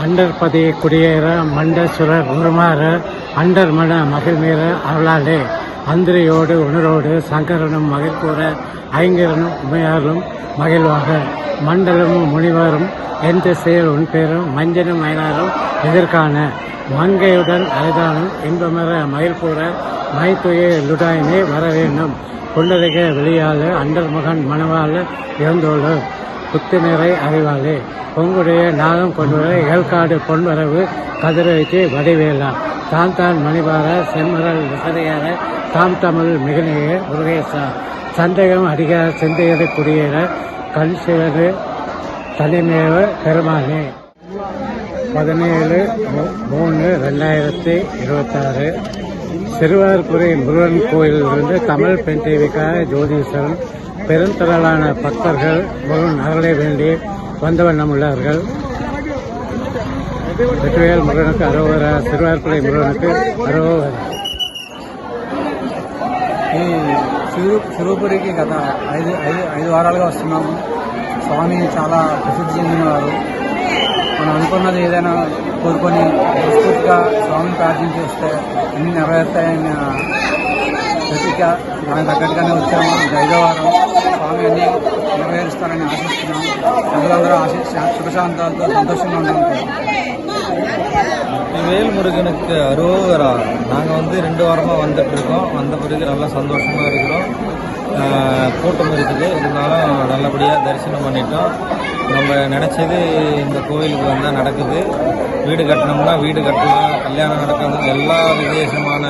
அண்டர்பதி குடியேற மண்டசுரர் உருமாற அண்டர் மன மகிழ்மீற அருளாலே அந்திரையோடு உணரோடு சங்கரனும் மகிழ்கூற ஐங்கரனும் உமையாரும் மகிழ்வாக மண்டலமும் முனிவரும் எந்த செயல் உன் பேரும் மஞ்சனும் மயிலாரும் எதிர்காண மங்கையுடன் அரைதானும் இன்பமர மகிழ்கூற மைத்துய லுடாயினே வர வேண்டும் புண்டரிக வெளியாளு அண்டர் மகன் மணவாளு இறந்தோடு புத்துநிறை அறிவாளே பொங்குடைய நாகம் கொண்டுவர ஏழ்காடு பொன்வரவு கதிரவைக்கு வடிவேலா தான் தான் மணிபார செம்மரல் விசரையார தாம் தமிழ் மிகுநேய முருகேசா சந்தேகம் அதிகார சிந்தையது குடியேற கண் சிவது தலைமையவ பெருமானே 17/3/2026 சிறுவார்புரை முருகன் கோயிலிலிருந்து தமிழ் பெண் டிவிக்காக ஜோதீஸ்வரன் பெருந்திரளான பக்தர்கள் முருகன் அருளை வேண்டி வந்தவண்ணம் உள்ளவர்கள். வெற்றிவேல் முருகனுக்கு அரோகரா, சிறுவார்புரை முருகனுக்கு అరోగరా. ఈ సిరుపురికి గత ఐదు వారాలుగా వస్తున్నాము. స్వామి చాలా ప్రసిద్ధి చెందినవారు. మనం అనుకున్నది ఏదైనా కోరుకొని మనస్ఫూర్తిగా స్వామిని ప్రార్థించి వస్తే అన్ని నెరవేరుతాయని ప్రతిక దానికి తగ్గట్టుగానే వచ్చాము. ఇది 5వ వారం. స్వామి అన్ని నెరవేరుస్తారని ఆశిస్తున్నాం. ప్రజలందరూ సుఖశాంతాలతో సంతోషంగా ఉండాలని வேல் முருகனுக்கு அரோகரா. நாங்கள் 2 வாரமாக வந்துட்டுருக்கோம். வந்த பிறகு நல்லா சந்தோஷமாக இருக்கிறோம். கூட்டம் இருக்குது, இருந்தாலும் நல்லபடியாக தரிசனம் பண்ணிட்டோம். நம்ம நினச்சது இந்த கோயிலுக்கு வந்தால் நடக்குது. வீடு கட்டினோம்னா வீடு கட்டலாம், கல்யாணம் நடக்கிறது, எல்லா விசேஷமான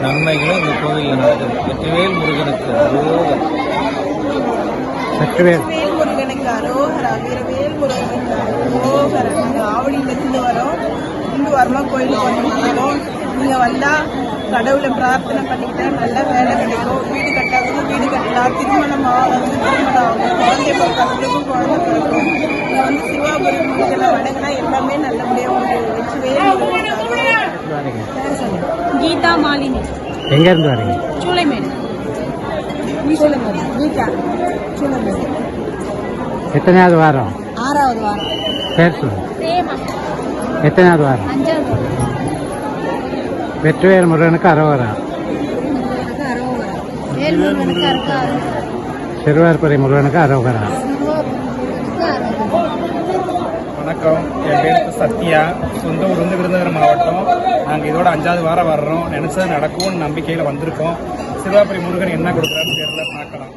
நன்மைகளும் இந்த கோவிலில் நடக்குது. வெற்றிவேல் முருகனுக்கு அரோகரா. வெற்றிவேல் முருகனுக்கு அரோகரா. வீரவேல் முருகனுக்கு அரோகரா. நாங்கள் ஆவடியிலிருந்து வரோம். இந்து வர்மா கோயிலுக்கு வந்தோம். நீங்கள் வந்தால் கடவுளை பிரார்த்தனை பண்ணிக்கிட்டா நல்ல வேலை கிடைக்கும். வீடு கட்டாதவங்க வீடு கட்டலாம், திருமணம் ஆகும், குழந்தை பிறக்கிறவங்களுக்கும் குழந்தை பிறக்கும். நீங்கள் சிவாபுரி முருகனை வணங்கினா எல்லாமே நல்லபடியாக உங்களுக்கு வெற்றிவேல் கீதா மாலினி. எங்கேருந்து வரீங்க? சூளைமேடு. கீதா சூளைமேடு. எத்தனையாவது வாரம்? 6வது வாரம். பேர் சொல்லுங்க. பிரேமா. எத்தனையாவது வாரம்? 5வது. வெற்றிவேல் முருகனுக்கு அரோகரா. வேல் முருகனுக்கு அரோகரா. சிறுவார்புரை முருகனுக்கு அரோகரா. வணக்கம், என் பேருக்கு சத்யா. சொந்த ஊர் விருதுநகர் மாவட்டம். நாங்கள் இதோட 5வது வாரம் வர்றோம். நினைச்சது நடக்கும்னு நம்பிக்கையில் வந்திருக்கோம். சிறுவார்புரை முருகன் என்ன கொடுக்குறான்னு தெரியல, பார்க்கலாம்.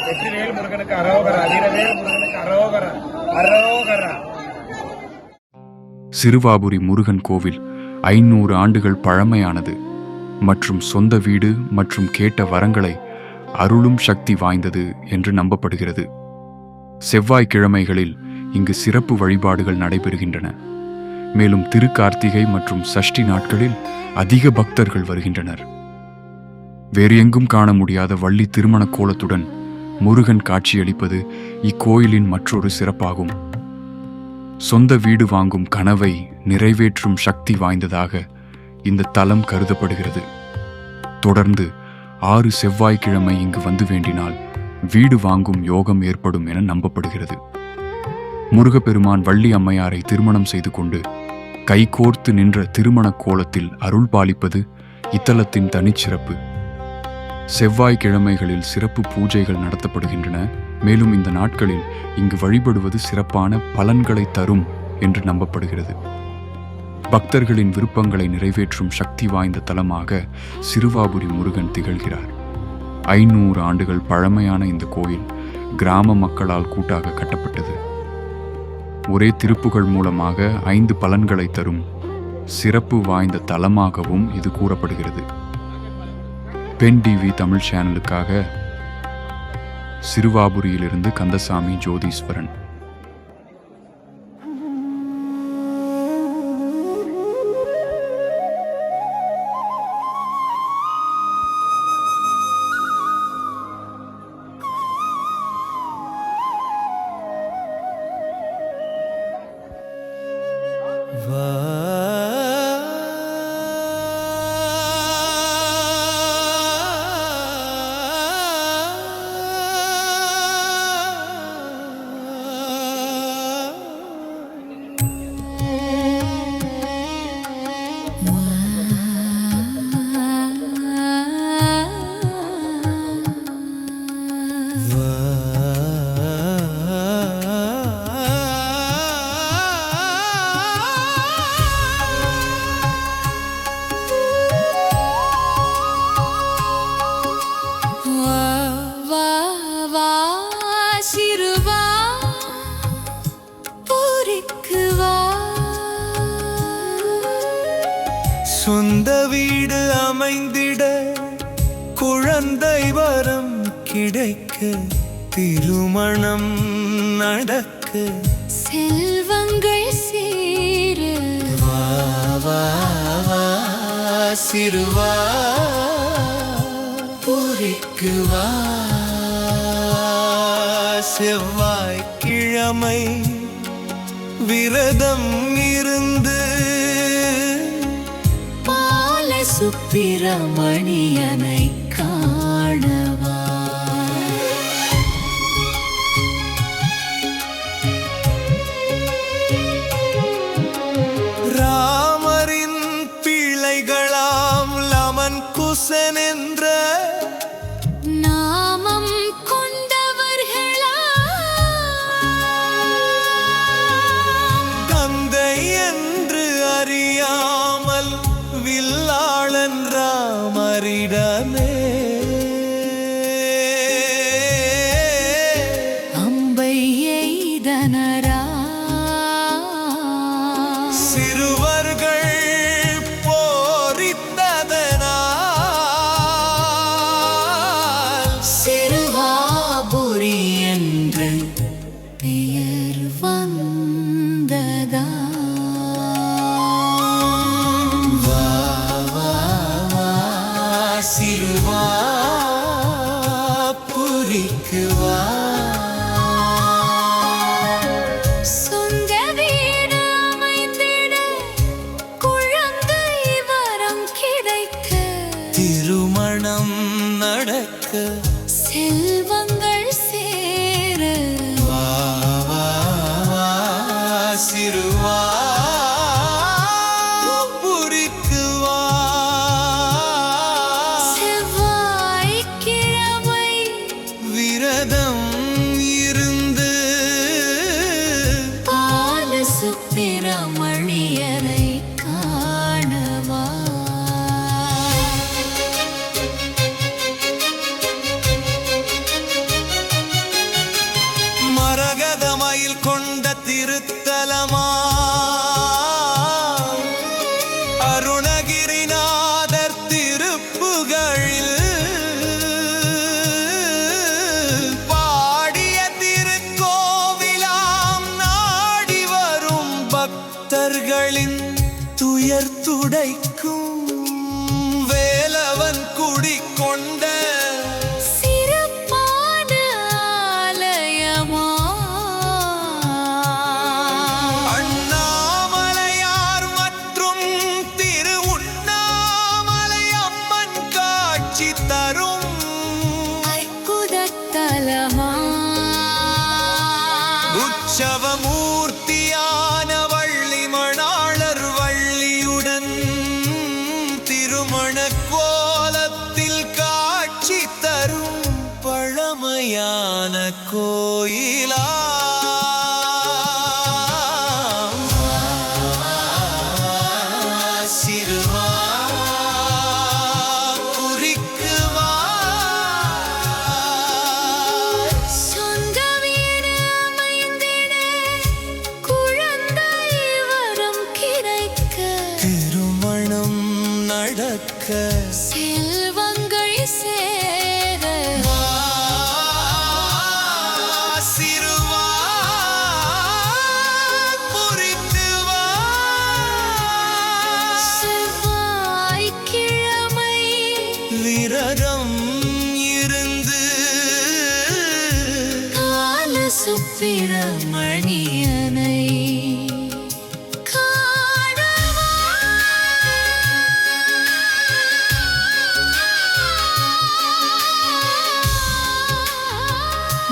வெற்றிவேல் முருகனுக்கு அரோகரா. வீரவேல் முருகனுக்கு அரோகரா. அரோகரா. சிறுவாபுரி முருகன் கோவில் 500 ஆண்டுகள் பழமையானது மற்றும் சொந்த வீடு மற்றும் கேட்ட வரங்களை அருளும் சக்தி வாய்ந்தது என்று நம்பப்படுகிறது. செவ்வாய்க்கிழமைகளில் இங்கு சிறப்பு வழிபாடுகள் நடைபெறுகின்றன. மேலும் திருக்கார்த்திகை மற்றும் சஷ்டி நாட்களில் அதிக பக்தர்கள் வருகின்றனர். வேறு எங்கும் காண முடியாத வள்ளி திருமண கோலத்துடன் முருகன் காட்சியளிப்பது இக்கோயிலின் மற்றொரு சிறப்பாகும். சொந்த வீடு வாங்கும் கனவை நிறைவேற்றும் சக்தி வாய்ந்ததாக இந்த தலம் கருதப்படுகிறது. தொடர்ந்து 6 செவ்வாய்க்கிழமை இங்கு வந்து வேண்டினால் வீடு வாங்கும் யோகம் ஏற்படும் என நம்பப்படுகிறது. முருகப்பெருமான் வள்ளி அம்மையாரை திருமணம் செய்து கொண்டு கைகோர்த்து நின்ற திருமண கோலத்தில் அருள் பாலிப்பது இத்தலத்தின் தனிச்சிறப்பு. செவ்வாய்க்கிழமைகளில் சிறப்பு பூஜைகள் நடத்தப்படுகின்றன. மேலும் இந்த நாட்களில் இங்கு வழிபடுவது சிறப்பான பலன்களை தரும் என்று நம்பப்படுகிறது. பக்தர்களின் விருப்பங்களை நிறைவேற்றும் சக்தி வாய்ந்த தலமாக சிறுவாபுரி முருகன் திகழ்கிறார். 500 ஆண்டுகள் பழமையான இந்த கோயில் கிராம மக்களால் கூட்டாக கட்டப்பட்டது. ஒரே திருப்புகள் மூலமாக 5 பலன்களை தரும் சிறப்பு வாய்ந்த தலமாகவும் இது கூறப்படுகிறது. பெண் டிவி தமிழ் சேனலுக்காக சிறுவாபுரியிலிருந்து கந்தசாமி ஜோதீஸ்வரன். சொந்த வீடு அமைந்திட குழந்தை வரம் கிடைக்க திருமணம் நடக்க செல்வங்கள் சேர வா வா வா சிறுவா புரிக்கு வா செவ்வாய்க்கிழமை விரதம் இருந்து சுப்பிரமணியனை காணவா. ராமரின் பிள்ளைகளாம் லமன் குசன் என்ற நாமம் கொண்டவர்களா தந்தை என்று அறியாமல் வில்லாளன் ராமரிடமே அம்பை எய்தனரா சிறுவர்கள் போரித்ததனால் சிறுவாபுரி என்று பெயர் வந்ததா. சிறுவா புரிக்கு வா சொந்த வீடு அமைந்திட குழந்தை வரம் கிடைக்க திருமணம் நடக்க செல்வங்கள் சேர வா வா வா சிறுவா புரிக்கு வா செவ்வாய்க்கிழமை விரதம் இருந்து சுப்பிரமணியரை காணவா. மரகத மயில் கொண்ட திருத்தலமா அருணகிரிநாதர் திருப்புகழில் பாடிய திருக்கோவிலாம் நாடி வரும் பக்தர்களின் துயர் துடைக்கும் வேலவன் குடி கொண்ட சிறப்பான ஆலயமா அண்ணாமலையார் மற்றும் திரு உண்ணாமலை அம்மன் காட்சி தரும் அற்புதத்தலமா உற்சவமூர்த்தியான வள்ளி மணாளர் வள்ளியுடன் திருமண கோலத்தில் காட்சி தரும் பழமையான கோயிலா சிறுவா புரிக்கு வா சொந்த வீடு அமைந்திட குழந்தை வரம் கிடைக்க திருமணம் நடக்க செல்வங்கள் சேர சிறுவா புரிக்கு வா செவ்வாய்க்கிழமை விரதம் இருந்து கால சுப்பிரமணியனை காணவா.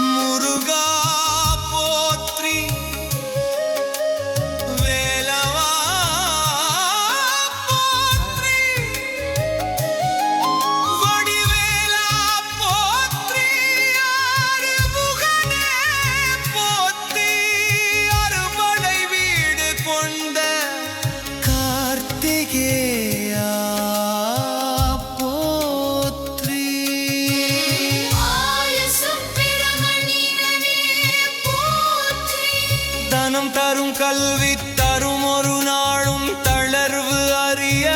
முருகா போற்றி வேலவா போற்றி வடிவேலா போற்றி ஆறுமுகனே போற்றி அறுபடை வீடு கொண்ட கார்த்திகேயா போற்றி ஆய சுப்பிரமணியனே போற்றி. தனம் தரும் கல்வி தரும் ஒரு நாளும் தளர்வு அறிய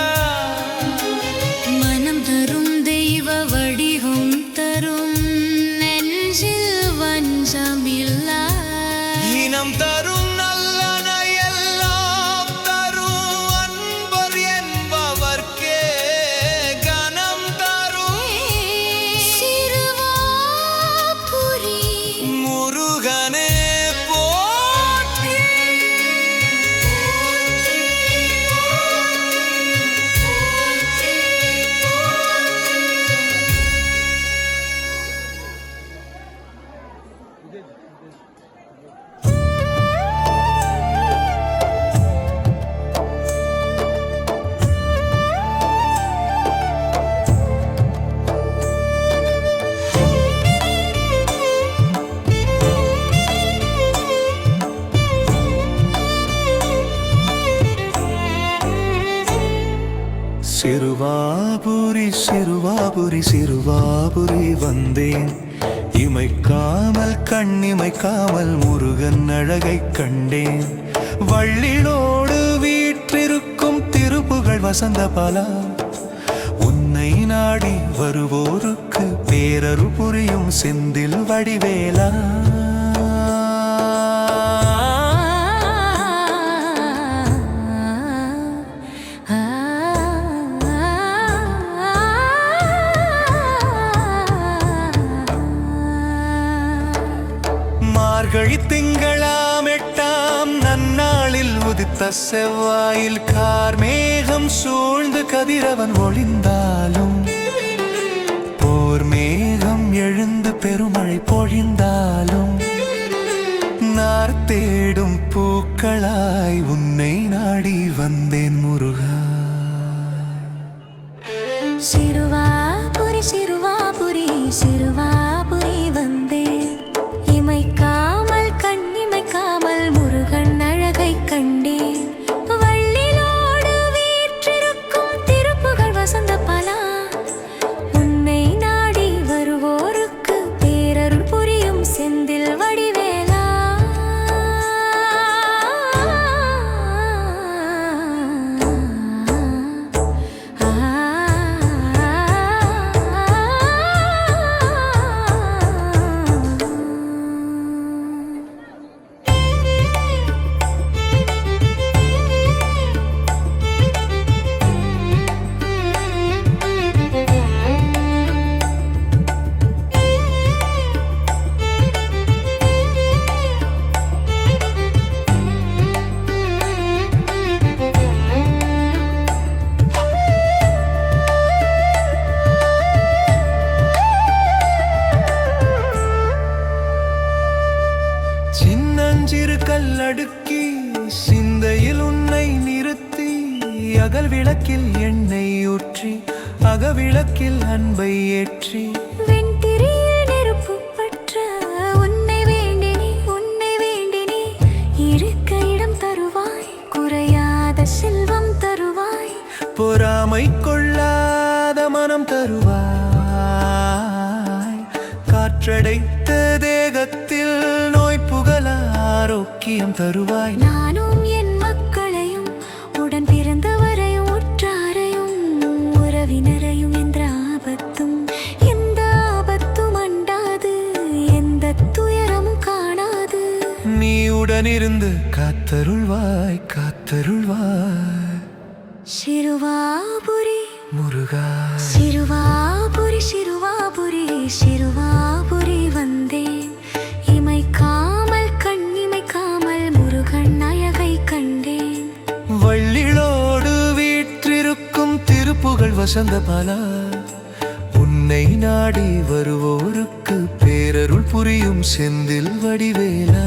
சிறுவாபுரி சிறுவாபுரி சிறுவாபுரி வந்தேன் இமைக்காமல் கண்ணிமைக்காமல் முருகன் அழகை கண்டேன் வள்ளினோடு வீற்றிருக்கும் திருப்புகழ் வசந்த பலா உன்னை நாடி வருவோருக்கு பேரருள் புரியும் செந்தில் வடிவேலா மார்கழி திங்களாம் 8ஆம் நன்னாளில் உதித்த செவ்வாயில் கார்மேகம் சூழ்ந்து கதிரவன் ஒளிந்தாலும் போர் மேகம் எழுந்து பெருமழை பொழிந்தாலும் நார் தேடும் பூக்களாய் உன்னை நாடி வந்தேன் முருகா சிறுவாபுரி சிறுவாபுரி சிறுவாபுரி வந்தேன் இமைக்காமல் கண்ணிமைக்காமல் முருகன் அழகை கண்டேன் வள்ளினோடு வீற்றிருக்கும் திருப்புகழ் வசந்த பலா உன்னை நாடி வருவோருக்கு பேரருள் புரியும் செந்தில் வடிவேலா சின்னஞ்சிறு கல்லடுக்கி சிந்தையில் உன்னை நிறுத்தி அகல் விளக்கில் எண்ணெய் ஊற்றி அகவிளக்கில் அன்பை ஏற்றி வெண்திரியில் நெருப்பு பற்ற உன்னை வேண்டினே இருக்க இடம் தருவாய் குறையாத செல்வம் தருவாய் பொறாமை கொள்ளாத மனம் தருவாய் காற்றடைத்த தேகத்தில் நோய் புகழ ஆரோக்கியம் தருவாய் நானும் என் மக்களையும் உடன் பிறந்தவரையும் உற்றாரையும் உறவினரையும் எந்த ஆபத்தும் அண்டாது எந்த துயரமும் காணாது நீ உடனிருந்து காத்தருள்வாய் சிறுவாபுரி முருகா சிறுவாபுரி சிறுவாபுரி சிறுவாபுரி வந்தேன் இமைக்காமல் கண்ணிமைக்காமல் முருகன் அழகை கண்டேன் வள்ளினோடு வீற்றிருக்கும் திருப்புகழ் வசந்த பலா உன்னை நாடி வருவோருக்கு பேரருள் புரியும் செந்தில் வடிவேலா